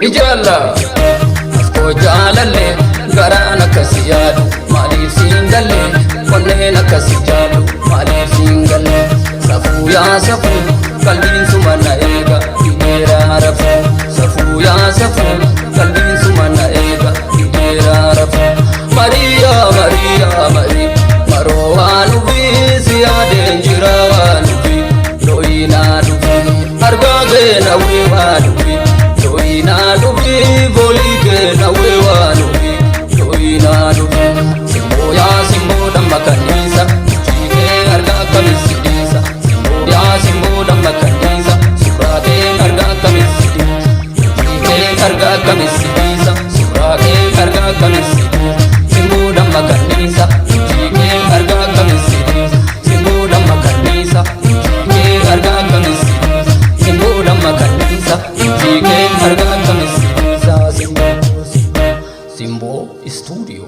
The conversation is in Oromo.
ijalla asko jalalle garana kasiyadu mali singalle konnena kasijadu mali singalle safu ya safu kalbin sumana ega idera rafu safu ya safu kalbin sumana ega idera rafu Maria Maria Maria marowanu bi ziyade jirawanu bi loina dubi argage na wewanu bi loina dubi volige na wewanu bi loina dubi simbo ya simbo damakanisa chike arga kamisidisa simbo ya simbo damakanisa surate arga kamisidisa chike arga kamisidisa surate arga kamisidisa simbo damakanisa chike arga kamisidisa simbo damakanisa chike arga kamisidisa simbo damakanisa chike arga kamisidisa simbo Studio